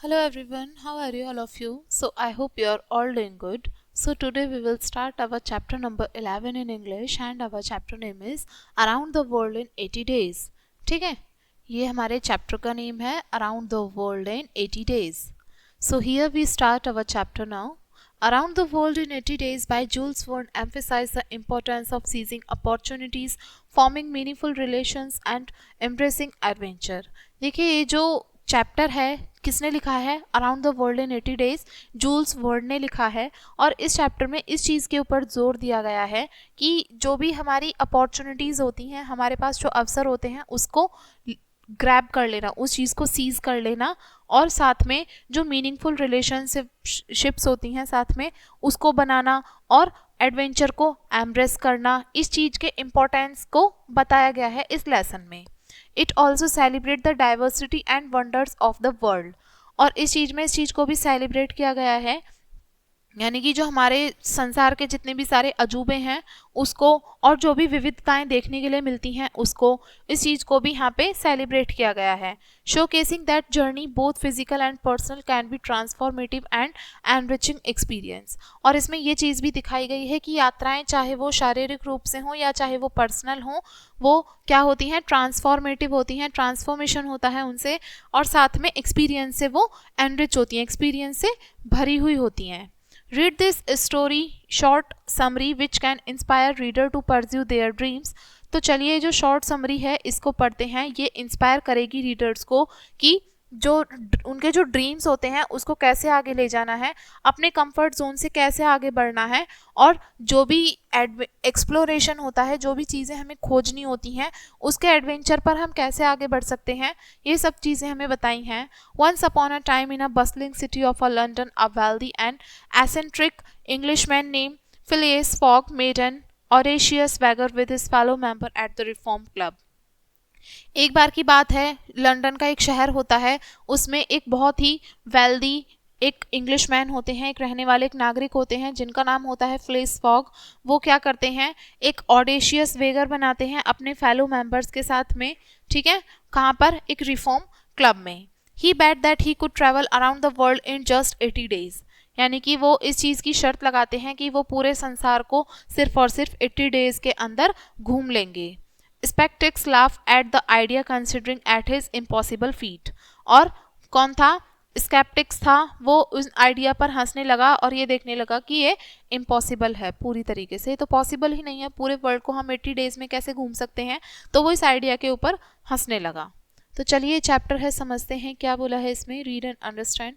Hello everyone, how are you all of you? So I hope you are all doing good. So today we will start our chapter number 11 in English and our chapter name is Around the World in 80 Days. ठीक है, ये हमारे chapter का name है Around the World in 80 Days. So here we start our chapter now. Around the World in 80 Days by Jules Verne emphasizes the importance of seizing opportunities, forming meaningful relations and embracing adventure. देखिए ये जो chapter है किसने लिखा है? Around the world in 80 days Jules Verne ने लिखा है। और इस चैप्टर में इस चीज़ के ऊपर जोर दिया गया है कि जो भी हमारी अपॉर्चुनिटीज़ होती हैं, हमारे पास जो अवसर होते हैं, उसको ग्रैब कर लेना, उस चीज़ को सीज कर लेना, और साथ में जो मीनिंगफुल रिलेशनशिप्स होती हैं साथ में उसको बनाना और एडवेंचर को एम्ब्रेस करना, इस चीज़ के इम्पोर्टेंस को बताया गया है इस लेसन में। It also celebrate the diversity and wonders of the world. और इस चीज़ को भी सेलिब्रेट किया गया है, यानी कि जो हमारे संसार के जितने भी सारे अजूबे हैं उसको, और जो भी विविधताएं देखने के लिए मिलती हैं उसको, इस चीज़ को भी यहाँ पे सेलिब्रेट किया गया है। Show casing that journey both physical and personal can be transformative and enriching experience. और इसमें ये चीज़ भी दिखाई गई है कि यात्राएं चाहे वो शारीरिक रूप से हों या चाहे वो पर्सनल हों, वो क्या होती हैं? ट्रांसफॉर्मेटिव होती हैं, ट्रांसफॉर्मेशन होता है उनसे, और साथ में एक्सपीरियंस से वो एनरिच होती हैं, एक्सपीरियंस से भरी हुई होती हैं। Read this story short summary which can inspire reader to pursue their dreams। तो चलिए जो शॉर्ट समरी है इसको पढ़ते हैं, ये इंस्पायर करेगी रीडर्स को कि जो उनके जो ड्रीम्स होते हैं उसको कैसे आगे ले जाना है, अपने कंफर्ट जोन से कैसे आगे बढ़ना है, और जो भी एक्सप्लोरेशन होता है, जो भी चीज़ें हमें खोजनी होती हैं उसके एडवेंचर पर हम कैसे आगे बढ़ सकते हैं, ये सब चीज़ें हमें बताई हैं। Once upon a time in a bustling city of a London, a wealthy and eccentric Englishman named Phileas Fogg made an audacious wager with his fellow member at the Reform Club। एक बार की बात है, London का एक शहर होता है, उसमें एक बहुत ही वेल्दी एक इंग्लिशमैन होते हैं, एक रहने वाले एक नागरिक होते हैं जिनका नाम होता है फिलिस फॉग। वो क्या करते हैं? एक ऑडेशियस वेगर बनाते हैं अपने फेलो मेंबर्स के साथ में, ठीक है, कहाँ पर? एक रिफॉर्म क्लब में। He bet that he could travel around the world in just 80 days. यानी कि वो इस चीज़ की शर्त लगाते हैं कि वो पूरे संसार को सिर्फ और सिर्फ 80 डेज के अंदर घूम लेंगे। Sceptics laugh at the idea considering at his impossible feat. और कौन था? स्केप्टिक्स था, वो उस आइडिया पर हंसने लगा और ये देखने लगा कि ये इम्पॉसिबल है पूरी तरीके से, तो पॉसिबल ही नहीं है, पूरे वर्ल्ड को हम 80 डेज में कैसे घूम सकते हैं, तो वो इस आइडिया के ऊपर हंसने लगा। तो चलिए चैप्टर है, समझते हैं क्या बोला है इसमें। Read and understand.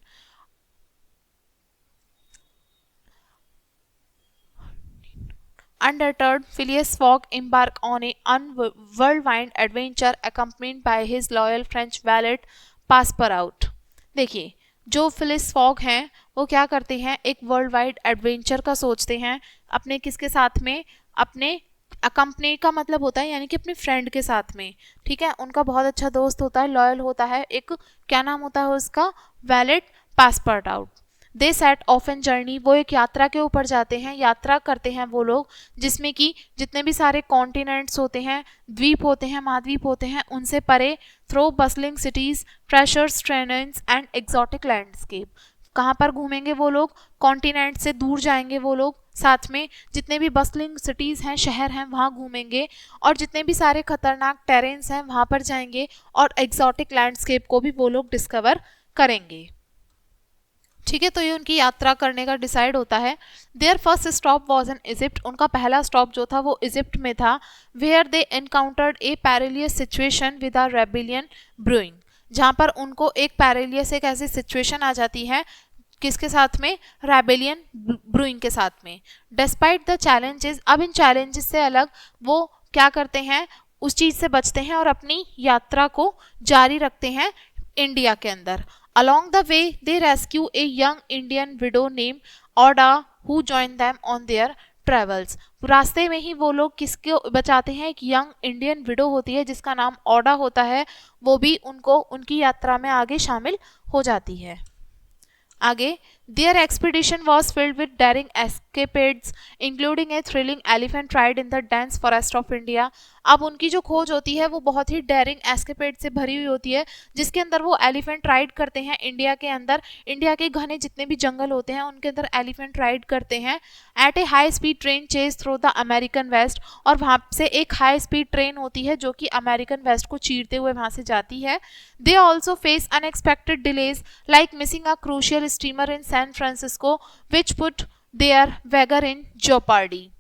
Undeterred, Phileas Fogg embarked on a whirlwind adventure accompanied by his loyal French valet Passepartout। देखिए, जो फिलिस फॉग हैं वो क्या करते हैं? एक वर्ल्ड वाइड एडवेंचर का सोचते हैं, अपने किसके साथ में? अपने अकम्पनी का मतलब होता है यानी कि अपने फ्रेंड के साथ में, ठीक है, उनका बहुत अच्छा दोस्त होता है, लॉयल होता है, एक क्या नाम होता है उसका? Valet passport. They set off an journey, वो एक यात्रा के ऊपर जाते हैं, यात्रा करते हैं वो लोग, जिसमें कि जितने भी सारे कॉन्टिनेंट्स होते हैं, द्वीप होते हैं, महाद्वीप होते हैं, उनसे परे, through bustling cities, treasures, terrains and exotic landscape. कहाँ पर घूमेंगे वो लोग? कॉन्टिनेंट से दूर जाएंगे वो लोग, साथ में जितने भी बसलिंग सिटीज़ हैं, शहर हैं, वहाँ घूमेंगे, और जितने भी सारे खतरनाक टेरेन्स हैं वहाँ पर जाएंगे, और एक्सोटिक लैंडस्केप को भी वो लोग डिस्कवर करेंगे, ठीक है। तो ये उनकी यात्रा करने का डिसाइड होता है। Their first stop was in Egypt, उनका पहला स्टॉप जो था वो इजिप्ट में था। Where they encountered a perilous situation with a rebellion brewing, जहाँ पर उनको एक पैरेलियस, एक ऐसी सिचुएशन आ जाती है, किसके साथ में? रेबिलियन ब्रूइंग के साथ में। डिस्पाइट द चैलेंजेस, अब इन चैलेंजेस से अलग वो क्या करते हैं? उस चीज़ से बचते हैं और अपनी यात्रा को जारी रखते हैं इंडिया के अंदर। Along the way, they rescue a young Indian widow named Oda who joined them on their travels। रास्ते में ही वो लोग किसको बचाते हैं? एक यंग इंडियन विडो होती है जिसका नाम ओडा होता है, वो भी उनको उनकी यात्रा में आगे शामिल हो जाती है। आगे, Their expedition was filled with daring escapades, including a thrilling elephant ride in the dense forest of India. अब उनकी जो खोज होती है वो बहुत ही डेरिंग एस्केपेड से भरी हुई होती है, जिसके अंदर वो एलिफेंट राइड करते हैं इंडिया के अंदर। इंडिया के घने जितने भी जंगल होते हैं उनके अंदर एलिफेंट राइड करते हैं। At a high speed train chase through the American west, और वहाँ से एक हाई स्पीड ट्रेन होती है जो कि अमेरिकन वेस्ट को चीरते हुए वहाँ से जाती है। They also face unexpected delays like missing a crucial steamer in San Francisco which put their wager in jeopardy.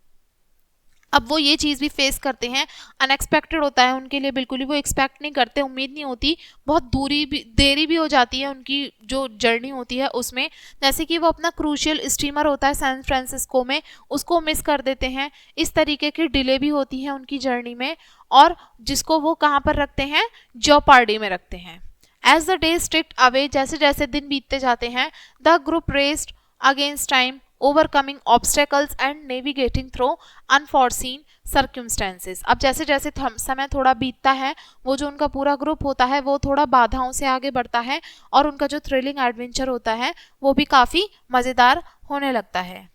अब वो ये चीज़ भी फेस करते हैं, अनएक्सपेक्टेड होता है उनके लिए, बिल्कुल ही वो एक्सपेक्ट नहीं करते, उम्मीद नहीं होती, बहुत दूरी भी देरी भी हो जाती है उनकी जो जर्नी होती है उसमें। जैसे कि वो अपना क्रूशियल स्टीमर होता है सैन फ्रांसिस्को में, उसको मिस कर देते हैं। इस तरीके की डिले भी होती है उनकी जर्नी में, और जिसको वो कहाँ पर रखते हैं, जोपार्डी में रखते हैं। As the day strict away, जैसे जैसे दिन बीतते जाते हैं, the group raced against time, overcoming obstacles and navigating through unforeseen circumstances। अब जैसे जैसे समय थोड़ा बीतता है, वो जो उनका पूरा ग्रुप होता है वो थोड़ा बाधाओं से आगे बढ़ता है, और उनका जो थ्रिलिंग एडवेंचर होता है वो भी काफ़ी मज़ेदार होने लगता है।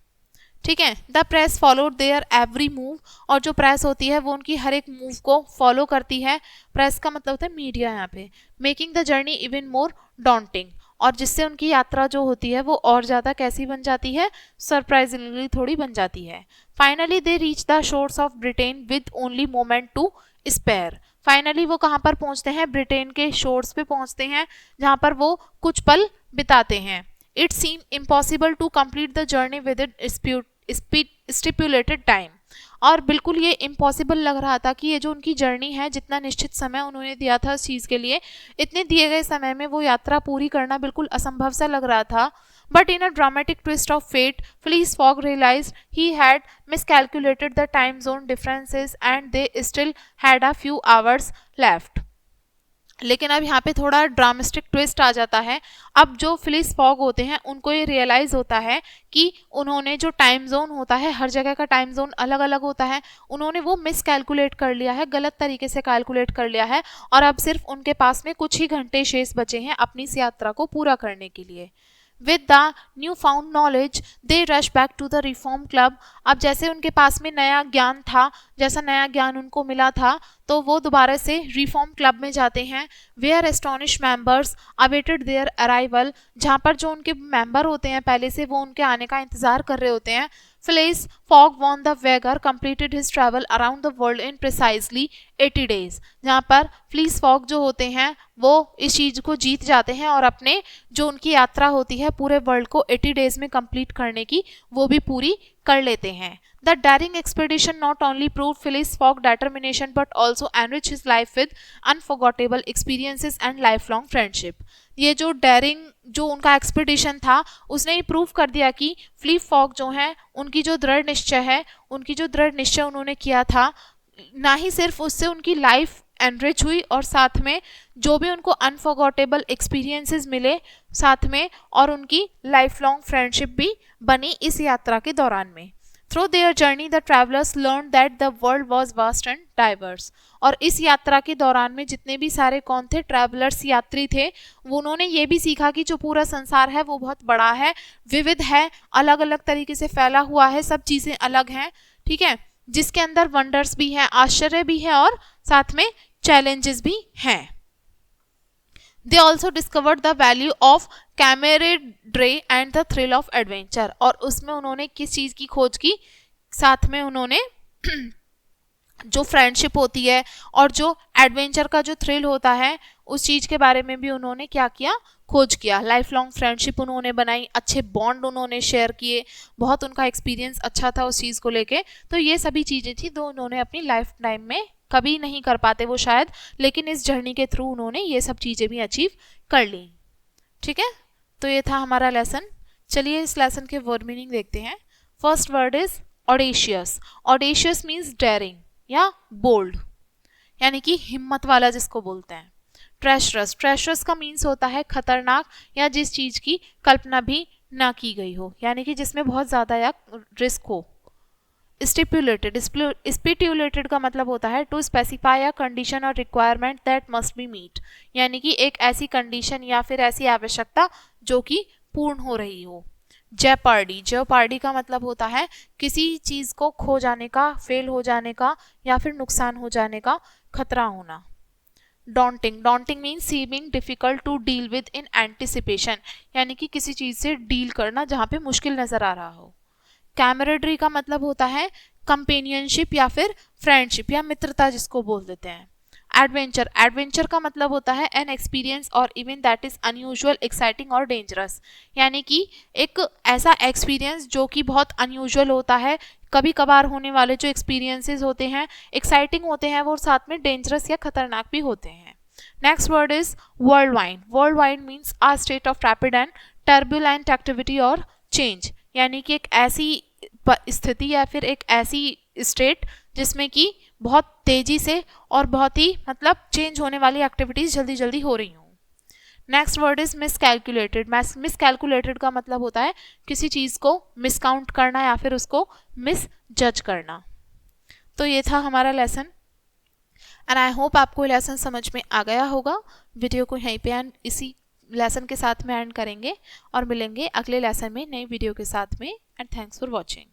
ठीक है। The press followed there every move, और जो प्रेस होती है वो उनकी हर एक मूव को फॉलो करती है। प्रेस का मतलब होता है मीडिया यहाँ पे। Making the journey even more daunting, और जिससे उनकी यात्रा जो होती है वो और ज़्यादा कैसी बन जाती है, सरप्राइजिंगली थोड़ी बन जाती है। Finally they reach the shores of Britain with only moment to spare. Finally वो कहाँ पर पहुँचते हैं, ब्रिटेन के शोर्स पे पहुँचते हैं, जहाँ पर वो कुछ पल बिताते हैं। It seem impossible to complete the journey with it stipulated time, और बिल्कुल ये इम्पॉसिबल लग रहा था कि ये जो उनकी जर्नी है, जितना निश्चित समय उन्होंने दिया था इस चीज़ के लिए, इतने दिए गए समय में वो यात्रा पूरी करना बिल्कुल असंभव सा लग रहा था। But in a dramatic twist of fate, Phileas Fogg realised he had miscalculated the time zone differences and they still had a few hours left. लेकिन अब यहाँ पे थोड़ा ड्रामेटिक ट्विस्ट आ जाता है। अब जो फिलिस फॉग होते हैं उनको ये रियलाइज़ होता है कि उन्होंने जो टाइम जोन होता है, हर जगह का टाइम जोन अलग अलग होता है, उन्होंने वो मिस कैलकुलेट कर लिया है, गलत तरीके से कैलकुलेट कर लिया है, और अब सिर्फ उनके पास में कुछ ही घंटे शेष बचे हैं अपनी इस यात्रा को पूरा करने के लिए। With the new found knowledge they rush back to the reform club. अब जैसे उनके पास में नया ज्ञान था, जैसा नया ज्ञान उनको मिला था, तो वो दोबारा से रिफॉर्म क्लब में जाते हैं। Where astonish members awaited their arrival, जहाँ पर जो उनके मेंबर होते हैं पहले से, वो उनके आने का इंतज़ार कर रहे होते हैं। Phileas Fogg won the wager completed his travel around the world in precisely 80 days, जहाँ पर फिलिस फॉग जो होते हैं वो इस चीज़ को जीत जाते हैं, और अपने जो उनकी यात्रा होती है पूरे वर्ल्ड को 80 डेज में कंप्लीट करने की, वो भी पूरी कर लेते हैं। The daring expedition not only proved Phileas Fogg's determination but also enriched his life with unforgettable experiences and lifelong friendship। ये जो डेरिंग जो उनका एक्सपीडिशन था उसने ये प्रूव कर दिया कि फिलिस फॉग जो है, उनकी जो दृढ़ निश्चय है, उनकी जो दृढ़ निश्चय उन्होंने किया था, ना ही सिर्फ उससे उनकी लाइफ एनरिच हुई, और साथ में जो भी उनको अनफॉरगेटेबल एक्सपीरियंसेस मिले साथ में, और उनकी लाइफ लॉन्ग फ्रेंडशिप भी बनी इस यात्रा के दौरान में। Through their journey the travellers learn that the world was vast and diverse, और इस यात्रा के दौरान में जितने भी सारे कौन थे, ट्रैवलर्स, यात्री थे, वो उन्होंने ये भी सीखा कि जो पूरा संसार है वो बहुत बड़ा है, विविध है, अलग अलग तरीके से फैला हुआ है, सब चीज़ें अलग हैं। ठीक है, जिसके अंदर वंडर्स भी हैं, आश्चर्य भी है, और साथ में चैलेंजेस भी हैं। They also discovered the value of camaraderie and the thrill of adventure, और उसमें उन्होंने किस चीज़ की खोज की, साथ में उन्होंने जो फ्रेंडशिप होती है और जो एडवेंचर का जो थ्रिल होता है उस चीज़ के बारे में भी उन्होंने क्या किया, खोज किया। लाइफ लॉन्ग फ्रेंडशिप उन्होंने बनाई, अच्छे बॉन्ड उन्होंने शेयर किए, बहुत उनका एक्सपीरियंस अच्छा था उस चीज़ को लेके। तो ये सभी चीज़ें थी जो उन्होंने अपनी लाइफ टाइम में कभी नहीं कर पाते वो शायद, लेकिन इस जर्नी के थ्रू उन्होंने ये सब चीज़ें भी अचीव कर ली। ठीक है, तो ये था हमारा लेसन। चलिए इस लेसन के वर्ड मीनिंग देखते हैं। First word is audacious. Audacious means daring या बोल्ड, यानी कि हिम्मत वाला जिसको बोलते हैं। ट्रेशरस, ट्रेशरस का मीन्स होता है खतरनाक या जिस चीज़ की कल्पना भी ना की गई हो, यानी कि जिसमें बहुत ज़्यादा या रिस्क हो। स्टिपुलेटेड, स्टिपुलेटेड का मतलब होता है टू स्पेसिफाई अ कंडीशन और requirement that must be meet, यानी कि एक ऐसी कंडीशन या फिर ऐसी आवश्यकता जो कि पूर्ण हो रही हो। जेपर्डी, जेपर्डी का मतलब होता है किसी चीज को खो जाने का, फेल हो जाने का या फिर नुकसान हो जाने का खतरा होना। Daunting, daunting means seeming difficult to deal with in anticipation, यानी कि किसी चीज से डील करना जहां पे मुश्किल नजर आ रहा हो। कैमरेडरी का मतलब होता है कंपेनियनशिप या फिर फ्रेंडशिप या मित्रता जिसको बोल देते हैं। एडवेंचर, एडवेंचर का मतलब होता है एन एक्सपीरियंस और event that is unusual, exciting और डेंजरस, यानी कि एक ऐसा एक्सपीरियंस जो कि बहुत अनयूजुअल होता है, कभी कभार होने वाले जो एक्सपीरियंसेस होते हैं एक्साइटिंग होते हैं, वो साथ में डेंजरस या खतरनाक भी होते हैं। Next word is world wide, world wide means a state of rapid and turbulent activity और चेंज, यानी कि एक ऐसी स्थिति या फिर एक ऐसी स्टेट जिसमें कि बहुत तेजी से और बहुत ही मतलब चेंज होने वाली एक्टिविटीज जल्दी जल्दी हो रही हूँ। नेक्स्ट वर्ड इज मिसकैलकुलेटेड, मिसकैलकुलेटेड का मतलब होता है किसी चीज को मिसकाउंट करना या फिर उसको मिस जज करना। तो ये था हमारा लेसन एंड आई होप आपको लेसन समझ में आ गया होगा। वीडियो को यहीं पे एंड इसी लेसन के साथ में एंड करेंगे और मिलेंगे अगले लेसन में नई वीडियो के साथ में एंड थैंक्स फॉर वॉचिंग।